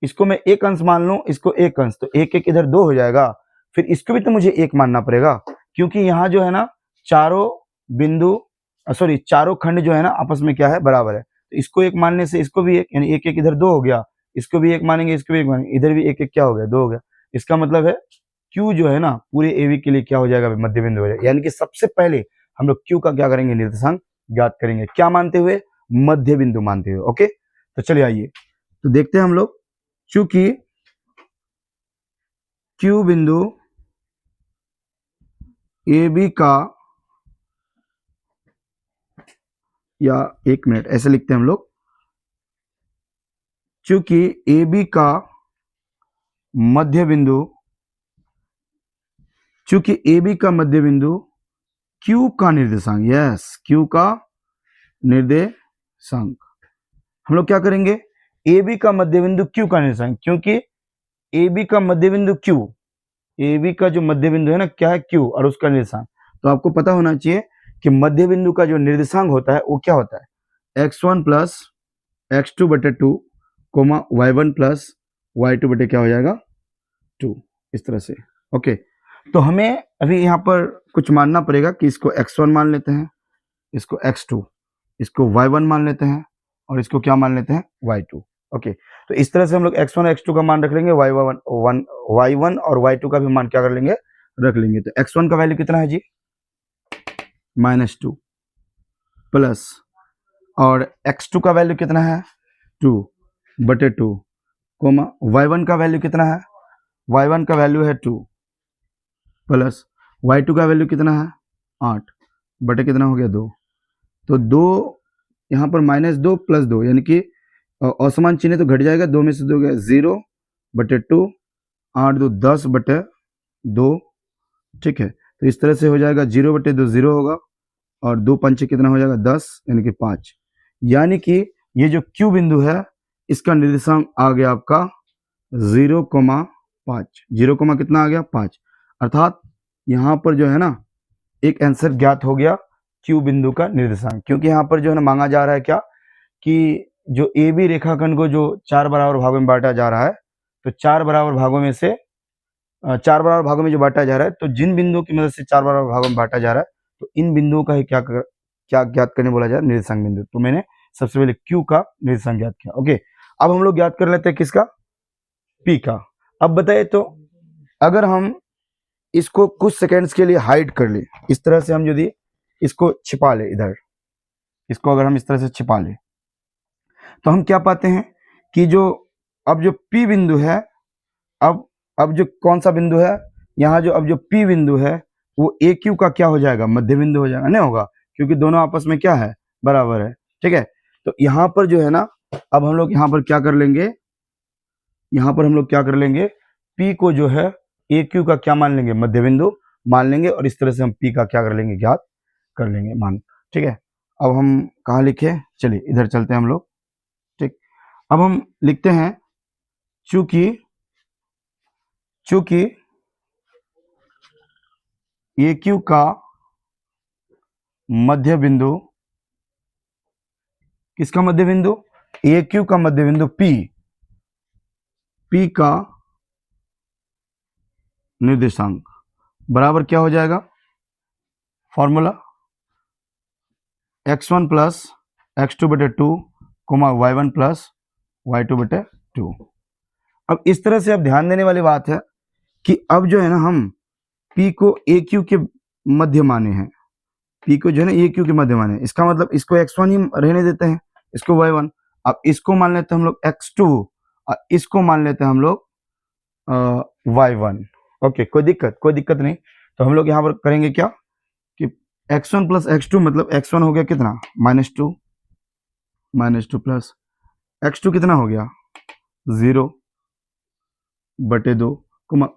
इसको मैं एक अंश मान लूं, इसको एक अंश, तो एक एक इधर 2 हो जाएगा, फिर इसको भी तो मुझे एक मानना पड़ेगा, क्योंकि यहाँ जो है ना चारों बिंदु सॉरी चारों खंड जो है ना आपस में क्या है, बराबर है। तो इसको एक मानने से इसको भी एक, यानी एक एक इधर 2 हो गया, इसको भी एक मानेंगे, इसको भी एक मानेंगे, इधर भी एक एक क्या हो गया, 2 हो गया। इसका मतलब है क्यू जो है ना पूरे ए बी के लिए क्या हो जाएगा, मध्य बिंदु हो जाएगा। यानी कि सबसे पहले हम लोग क्यू का क्या करेंगे, निर्देशांक ज्ञात करेंगे, क्या मानते हुए, मध्य बिंदु मानते हुए, ओके। तो चलिए आइए तो देखते हैं हम लोग, चूंकि क्यू बिंदु ए बी का, या एक मिनट ऐसे लिखते हैं हम लोग, चूंकि ए बी का मध्य बिंदु, चूंकि ए बी का मध्य बिंदु क्यू का निर्देशांक, यस क्यू का निर्देशांक, हम लोग क्या करेंगे, ए बी का मध्य बिंदु क्यू का निर्देशांक, क्योंकि ए बी का मध्य बिंदु क्यू, ए बी का जो मध्य बिंदु है ना क्या है, क्यू, और उसका निर्देशांक, तो आपको पता होना चाहिए कि मध्य बिंदु का जो निर्देशांक होता है वो क्या होता है, x1 प्लस x2 बटे 2 कोमा y1 प्लस y2 बटे क्या हो जाएगा 2, इस तरह से, ओके। तो हमें अभी यहाँ पर कुछ मानना पड़ेगा कि इसको x1 मान लेते हैं, इसको x2, इसको y1 मान लेते हैं, और इसको क्या मान लेते हैं, y2, ओके। तो इस तरह से हम लोग x1 और x2 का मान रख लेंगे, y1 और y2 का भी मान क्या कर लेंगे, रख लेंगे। तो x1 का वैल्यू कितना है जी, -2 प्लस, और x2 का वैल्यू कितना है 2 बटे 2 कोमा y1 का वैल्यू कितना है, y1 का वैल्यू है 2 प्लस y2 का वैल्यू कितना है 8 बटे कितना हो गया 2, तो 2 यहाँ पर -2 प्लस 2, यानी कि असमान चिन्ह तो घट जाएगा, 2 में से 2 गया 0 बटे 2, 8 2 10 बटे 2, ठीक है। तो इस तरह से हो जाएगा 0 बटे 2 0 होगा, और 2 पंचे कितना हो जाएगा 10, यानी कि 5। यानी कि ये जो क्यू बिंदु है इसका निर्देशांक आ गया आपका 0,5, 0, कितना आ गया 5, अर्थात यहाँ पर जो है ना एक आंसर ज्ञात हो गया क्यू बिंदु का निर्देशांक। क्योंकि यहाँ पर जो है ना मांगा जा रहा है क्या, कि जो ए बी रेखाखंड को जो 4 बराबर भागों में बांटा जा रहा है, तो 4 बराबर भागों में से 4 बराबर भागों में जो बांटा जा रहा है, तो जिन बिंदुओं की मदद से 4 बराबर भागों में बांटा जा रहा है, तो इन बिंदुओं का ही क्या ज्ञात करने बोला जाए, निर्देशांक बिंदु। तो मैंने सबसे पहले क्यू का निर्देशांक ज्ञात किया, ओके। अब हम लोग ज्ञात कर लेते हैं किसका, पी का। अब बताइए तो अगर हम इसको कुछ सेकेंड्स के लिए हाइड कर ले, इस तरह से हम यदि इसको छिपा ले, इधर इसको अगर हम इस तरह से छिपा ले, तो हम क्या पाते हैं कि जो P बिंदु है, अब जो कौन सा बिंदु है यहाँ, जो अब जो P बिंदु है वो AQ का क्या हो जाएगा, मध्य बिंदु हो जाएगा, नहीं होगा, क्योंकि दोनों आपस में क्या है, बराबर है। ठीक है, तो यहाँ पर जो है ना, अब हम लोग यहाँ पर क्या कर लेंगे, यहाँ पर हम लोग क्या कर लेंगे, P को जो है AQ का क्या मान लेंगे, मध्य बिंदु मान लेंगे, और इस तरह से हम P का क्या कर लेंगे, ज्ञात कर लेंगे मान। ठीक है, अब हम कहाँ लिखे, चलिए इधर चलते हैं हम लोग। ठीक, अब हम लिखते हैं चूंकि AQ का मध्य बिंदु, किसका मध्य बिंदु, AQ का मध्य बिंदु P का निर्देशांक बराबर क्या हो जाएगा, फॉर्मूला x1 प्लस x2 बटे 2 y1 प्लस y2 बटे 2। अब इस तरह से अब ध्यान देने वाली बात है कि अब जो है ना, हम P को AQ के मध्य माने हैं, P को जो है ना AQ के मध्य माने, इसका मतलब इसको x1 ही रहने देते हैं, इसको y1, अब इसको मान लेते हैं हम लोग x2 और इसको मान लेते हैं हम लोग y1। ओके, कोई दिक्कत नहीं। तो हम लोग यहाँ पर करेंगे क्या कि x1 प्लस x2 मतलब x1 हो गया कितना, -2 प्लस x2 कितना हो गया 0 बटे 2,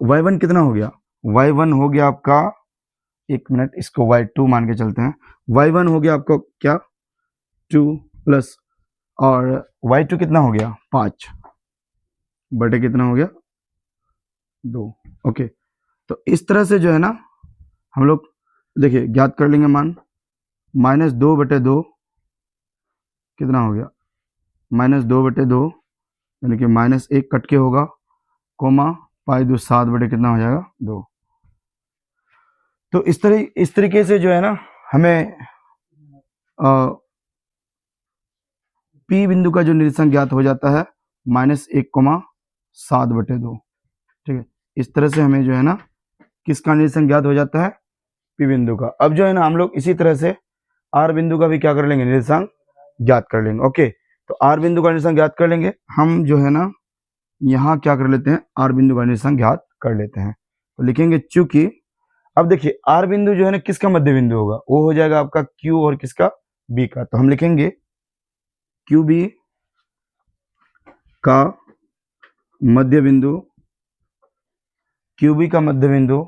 y1 कितना हो गया, y1 हो गया आपका, एक मिनट, इसको y2 मान के चलते हैं, y1 हो गया आपको क्या 2 प्लस, और y2 कितना हो गया 5 बटे कितना हो गया 2। ओके, तो इस तरह से जो है ना हम लोग देखिए ज्ञात कर लेंगे मान, -2 बटे 2 कितना हो गया, -2 बटे 2 यानी कि -1 कट के होगा, कोमा पाई 2 7 बटे कितना हो जाएगा 2। तो इस तरीके से जो है ना हमें P बिंदु का जो निर्देशांक ज्ञात हो जाता है -1,7 बटे 2। ठीक है, इस तरह से हमें जो है ना किसका निर्देशांक ज्ञात हो जाता है, P बिंदु का। अब जो है ना हम लोग इसी तरह से R बिंदु का भी क्या कर लेंगे, निर्देशांक ज्ञात कर लेंगे। ओके, तो R बिंदु का निर्देशांक ज्ञात कर लेंगे हम, जो है ना यहाँ क्या कर लेते हैं, R बिंदु का निर्देशांक ज्ञात कर लेते हैं। तो लिखेंगे चूंकि, अब देखिए R बिंदु जो है ना किसका मध्य बिंदु होगा, वो हो जाएगा आपका Q और किसका, B का। तो हम लिखेंगे QB का मध्य बिंदु, QB का मध्य बिंदु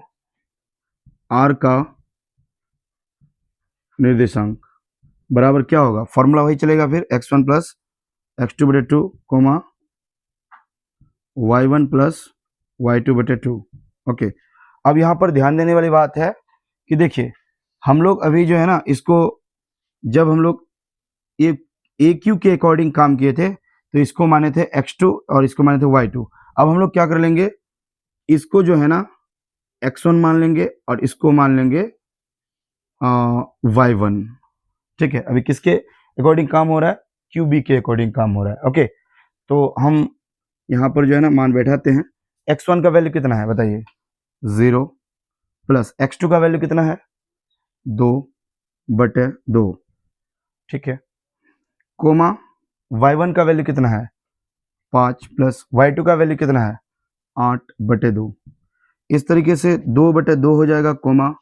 R का निर्देशांक बराबर क्या होगा, फॉर्मूला वही चलेगा फिर, x1 प्लस x2 बटे 2 y1 प्लस y2 बटे 2। ओके, अब यहाँ पर ध्यान देने वाली बात है कि देखिए हम लोग अभी जो है ना इसको, जब हम लोग AQ के अकॉर्डिंग काम किए थे तो इसको माने थे x2 और इसको माने थे y2। अब हम लोग क्या कर लेंगे, इसको जो है ना x1 मान लेंगे और इसको मान लेंगे y1। ठीक है, अभी किसके अकॉर्डिंग काम हो रहा है, QB के अकॉर्डिंग काम हो रहा है। ओके, तो हम यहाँ पर जो है ना मान बैठाते हैं, x1 का वैल्यू कितना है बताइए 0 प्लस x2 का वैल्यू कितना है 2 बटे 2। ठीक है, कोमा y1 का वैल्यू कितना है 5 प्लस y2 का वैल्यू कितना है 8 बटे 2। इस तरीके से 2 बटे 2 हो जाएगा, कोमा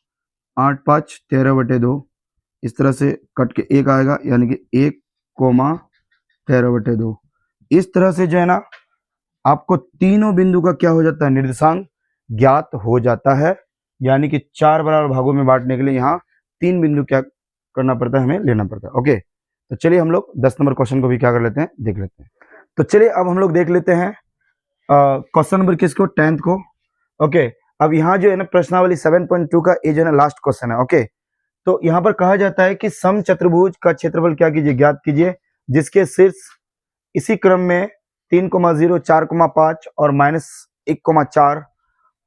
8 5 13 बटे 2, इस तरह से कट के 1 आएगा, यानी कि 1 कोमा 13 बटे 2। इस तरह से जो है ना आपको तीनों बिंदु का क्या हो जाता है, निर्देशांक ज्ञात हो जाता है, यानी कि 4 बराबर भागों में बांटने के लिए यहाँ 3 बिंदु क्या करना पड़ता है, हमें लेना पड़ता है। ओके, तो चलिए हम लोग 10 नंबर क्वेश्चन को भी क्या कर लेते हैं, देख लेते हैं। तो चलिए अब हम लोग देख लेते हैं क्वेश्चन नंबर किसको, 10th को। ओके, अब यहाँ जो है ना प्रश्नावली 7.2 का ये जो है ना लास्ट क्वेश्चन है। ओके, तो यहाँ पर कहा जाता है कि समचतुर्भुज का क्षेत्रफल क्या कीजिए, ज्ञात कीजिए, जिसके शीर्ष इसी क्रम में 3,0, 4,5 और -1,4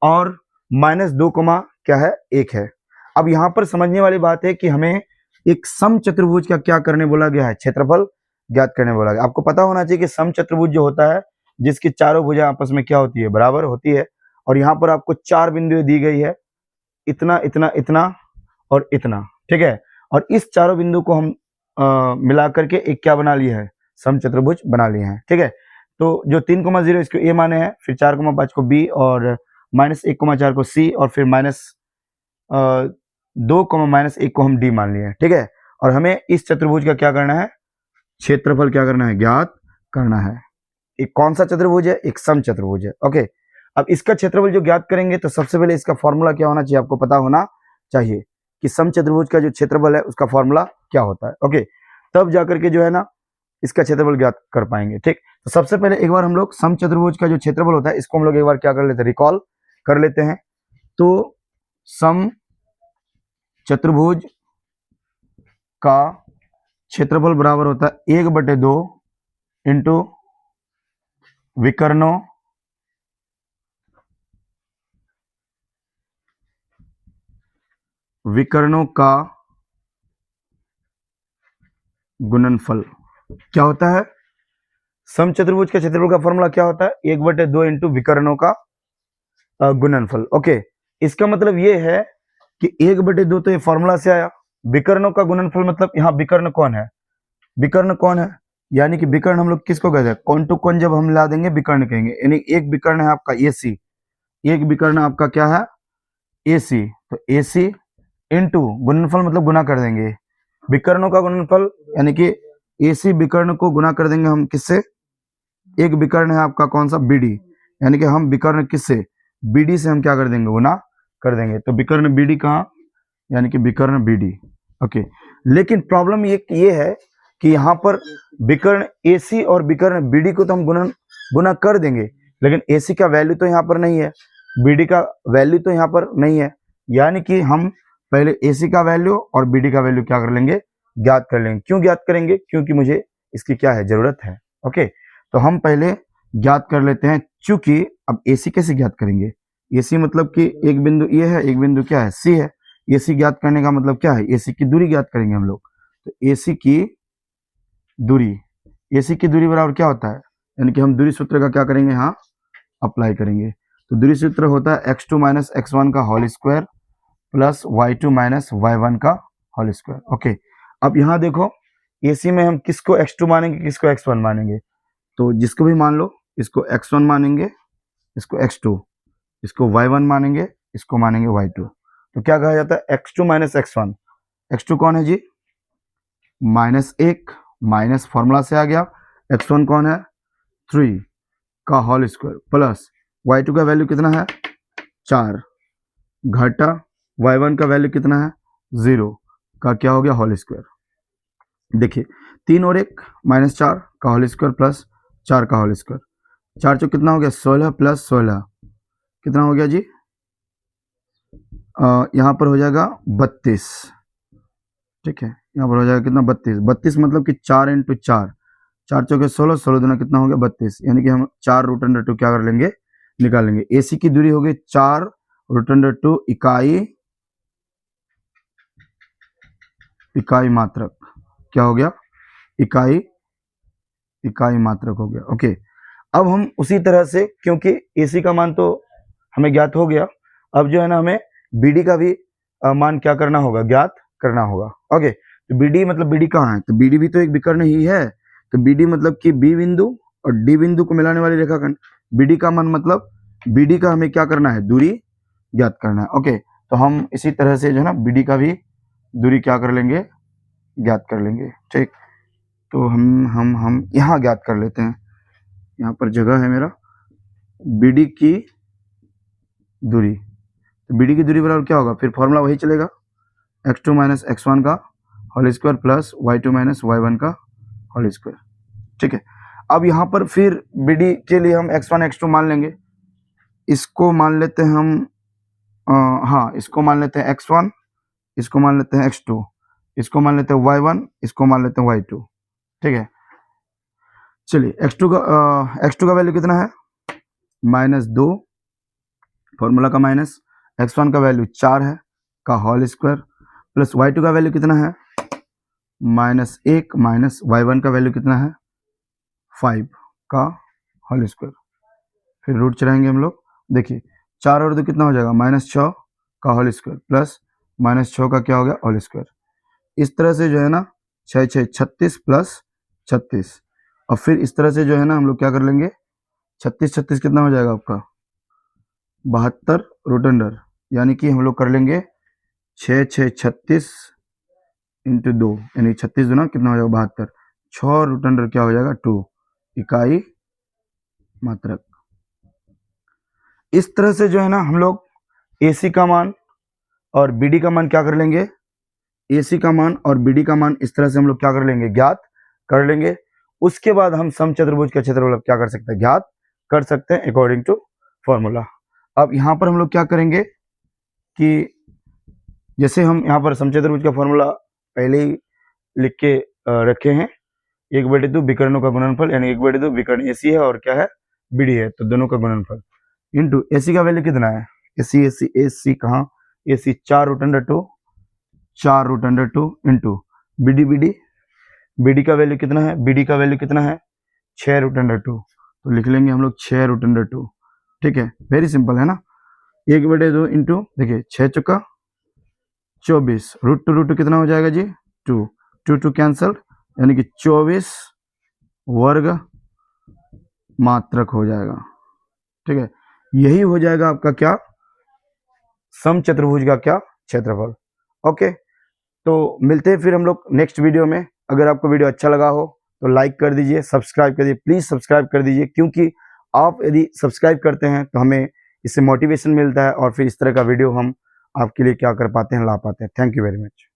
और -2, क्या है 1 है। अब यहाँ पर समझने वाली बात है कि हमें एक समचतुर्भुज का क्या करने बोला गया है, क्षेत्रफल ज्ञात करने बोला गया। आपको पता होना चाहिए कि समचतुर्भुज जो होता है जिसकी चारों भुजाएं आपस में क्या होती है, बराबर होती है, और यहाँ पर आपको 4 बिंदुएं दी गई है, इतना इतना इतना और इतना। ठीक है, और इस चारों बिंदु को हम मिला करके एक क्या बना लिया है, समचतुर्भुज बना लिए हैं। ठीक है, तो जो 3,0 इसको ए माने हैं, फिर 4,5 को बी, और -1,4 को सी, और फिर -2, -1 को हम डी मान लिए हैं। ठीक है, और हमें इस चतुर्भुज का क्या करना है, क्षेत्रफल क्या करना है, ज्ञात करना है। एक कौन सा चतुर्भुज है, एक समचतुर्भुज है। ओके, अब इसका क्षेत्रफल जो ज्ञात करेंगे तो सबसे पहले इसका फॉर्मूला क्या होना चाहिए, आपको पता होना चाहिए कि समचतुर्भुज का जो क्षेत्रफल है उसका फॉर्मूला क्या होता है। ओके, तब जाकर के जो है ना इसका क्षेत्रफल ज्ञात कर पाएंगे। ठीक, तो सबसे पहले एक बार हम लोग समचतुर्भुज का जो क्षेत्रफल होता है इसको हम लोग एक बार क्या कर लेते हैं, रिकॉल कर लेते हैं। तो समचतुर्भुज का क्षेत्रफल बराबर होता है 1/2 इंटू विकर्णों का गुणनफल। क्या होता है, समचतुर्भुज के क्षेत्रफल का फॉर्मूला क्या होता है, 1/2 इंटू विकर्णों का गुणनफल। ओके, इसका मतलब ये है कि 1/2 तो ये फॉर्मूला से आया, विकर्णों का गुणनफल मतलब यहाँ विकर्ण कौन है, विकर्ण कौन है, यानी कि विकर्ण हम लोग किसको कहते हैं, कौन टू कौन जब हम ला देंगे विकर्ण कहेंगे। यानी एक विकर्ण है आपका AC, एक विकर्ण आपका क्या है AC, तो AC इंटू गुणनफल मतलब गुना कर देंगे विकर्णों का गुणनफल, यानी कि AC विकर्ण को गुना कर देंगे हम किससे, एक विकर्ण है आपका कौन सा BD, यानी कि हम विकर्ण किससे, BD से हम क्या कर देंगे, गुना कर देंगे। तो विकर्ण BD कहाँ, यानी कि विकर्ण BD। ओके, लेकिन प्रॉब्लम ये है कि यहाँ पर विकर्ण AC और विकर्ण BD को तो हम गुना कर देंगे, लेकिन AC का वैल्यू तो यहाँ पर नहीं है, BD का वैल्यू तो यहाँ पर नहीं है, यानी कि हम पहले AC का वैल्यू और BD का वैल्यू क्या कर लेंगे, ज्ञात कर लेंगे। क्यों ज्ञात करेंगे, क्योंकि मुझे इसकी क्या है, जरूरत है। ओके, तो हम पहले ज्ञात कर लेते हैं, चूंकि अब AC कैसे ज्ञात करेंगे, AC मतलब कि एक बिंदु ये है, एक बिंदु क्या है, C है। AC ज्ञात करने का मतलब क्या है, AC की दूरी ज्ञात करेंगे हम लोग। तो AC की दूरी बराबर क्या होता है, यानी कि हम दूरी सूत्र का क्या करेंगे, यहाँ अप्लाई करेंगे। तो दूरी सूत्र होता है x2 - x1 का whole square plus y2 - y1 का होल स्क्वायर। ओके, अब यहाँ देखो AC में हम किसको x2 मानेंगे, किसको x1 मानेंगे, तो जिसको भी मान लो, इसको x1 मानेंगे, इसको x2, इसको y1 मानेंगे, इसको मानेंगे y2। तो क्या कहा जाता है, x2 - x1, x2 कौन है जी, -1 माइनस फॉर्मूला से आ गया, x1 कौन है 3 का होल स्क्वायर प्लस y2 का वैल्यू कितना है 4 घटा y1 का वैल्यू कितना है 0 का क्या हो गया होल स्क्वायर। देखिए 3 और 1 -4 का होल स्क्वायर प्लस 4 का होल स्क्वायर, 4 चौक कितना हो गया 16 प्लस 16 कितना हो गया जी, यहाँ पर हो जाएगा 32। ठीक है, यहाँ पर हो जाएगा कितना 32 मतलब कि 4 × 4, 4 चौके 16, 16 दूना कितना हो गया 32, यानी कि हम 4 √2 क्या कर लेंगे, निकाल लेंगे। AC की दूरी हो गई 4 √2 इकाई मात्रक, क्या हो गया इकाई मात्रक हो गया। ओके, अब हम उसी तरह से, क्योंकि AC का मान तो हमें ज्ञात हो गया, अब जो है ना हमें BD का भी मान क्या करना होगा, ज्ञात करना होगा। ओके, तो BD मतलब BD कहाँ है, तो BD भी तो एक विकर्ण ही है, तो BD मतलब कि B बिंदु और D बिंदु को मिलाने वाली रेखाखंड। BD का मान मतलब BD का हमें क्या करना है, दूरी ज्ञात करना है। ओके, तो हम इसी तरह से जो है ना BD का भी दूरी क्या कर लेंगे, ज्ञात कर लेंगे। ठीक, तो हम यहाँ ज्ञात कर लेते हैं, यहाँ पर जगह है मेरा, BD की दूरी, तो BD की दूरी बराबर क्या होगा, फिर फॉर्मूला वही चलेगा, x2 - x1 का whole square plus y2 - y1 का होल स्क्वायर। ठीक है, अब यहाँ पर फिर BD के लिए हम x1 x2 मान लेंगे, इसको मान लेते हैं हम हाँ, इसको मान लेते हैं x1, इसको मान लेते हैं x2, इसको मान लेते हैं y1, इसको मान लेते हैं y2। ठीक है, चलिए x2 का वैल्यू कितना है -2, फॉर्मूला का माइनस, x1 का वैल्यू 4 है का होल स्क्वायर प्लस y2 का वैल्यू कितना है -1 माइनस y1 का वैल्यू कितना है 5 का होल स्क्वायर, फिर रूट चलाएंगे हम लोग। देखिए 4 और 2 कितना हो जाएगा -6 का होल स्क्वायर प्लस -6 का क्या हो गया होल स्क्वायर। इस तरह से जो है ना 6 6 36 प्लस 36, और फिर इस तरह से जो है ना हम लोग क्या कर लेंगे, 36 36 कितना हो जाएगा आपका 72 रूट अंडर, यानी कि हम लोग कर लेंगे 6 6 36 इंटू 2, यानी 36 दूना कितना हो जाएगा 72, 6 रूट अंडर क्या हो जाएगा 2 इकाई मात्रक। इस तरह से जो है ना हम लोग AC का मान और BD का मान क्या कर लेंगे, AC का मान और BD का मान इस तरह से हम लोग क्या कर लेंगे, ज्ञात कर लेंगे। उसके बाद हम समचतुर्भुज का क्षेत्रफल क्या कर सकते हैं, ज्ञात कर सकते हैं अकॉर्डिंग टू फॉर्मूला। अब यहाँ पर हम लोग क्या करेंगे कि जैसे हम यहाँ पर समचतुर्भुज का फॉर्मूला पहले ही लिख के रखे हैं, 1/2 विकर्णों का गुणनफल, यानी 1/2 विकर्ण AC है और क्या है BD है, तो दोनों का गुणनफल इंटू AC का वैल्यू कितना है, AC कहाँ, AC 4 root under 2, 4 root under 2 into BD का वैल्यू कितना है, BD का वैल्यू कितना है 6 रूट अंडर 2, तो लिख लेंगे हम लोग 6 रूट अंडर 2। ठीक है, वेरी सिंपल है ना। 1/2 इंटू देखिए 6 चौका 24, रूट कितना हो जाएगा जी 2, 2 कैंसल, यानी कि 24 वर्ग मात्रक हो जाएगा। ठीक है, यही हो जाएगा आपका क्या, समचतुर्भुज का क्या क्षेत्रफल। ओके, तो मिलते हैं फिर हम लोग नेक्स्ट वीडियो में। अगर आपको वीडियो अच्छा लगा हो तो लाइक कर दीजिए, सब्सक्राइब कर दीजिए, प्लीज़ सब्सक्राइब कर दीजिए, क्योंकि आप यदि सब्सक्राइब करते हैं तो हमें इससे मोटिवेशन मिलता है और फिर इस तरह का वीडियो हम आपके लिए क्या कर पाते हैं, ला पाते हैं। Thank you very much.